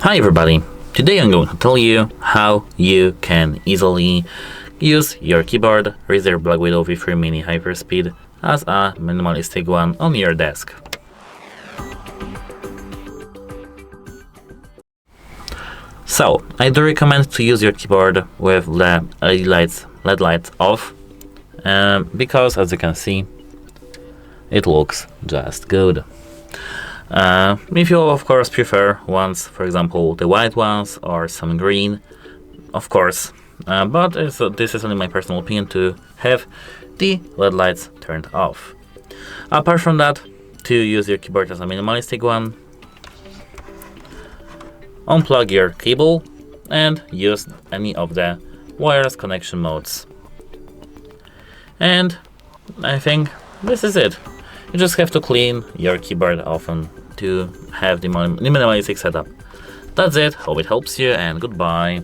Hi everybody! Today I'm going to tell you how you can easily use your keyboard RAZER BlackWidow V3 Mini HyperSpeed as a minimalistic one on your desk. So, I do recommend to use your keyboard with the LED lights off, because as you can see, it looks just good. If you of course prefer ones, for example the white ones or some green, of course, but this is only my personal opinion to have the LED lights turned off. Apart from that, to use your keyboard as a minimalistic one, unplug your cable and use any of the wireless connection modes. And I think this is it. You just have to clean your keyboard often to have the minimalistic setup. That's it, hope it helps you, and goodbye.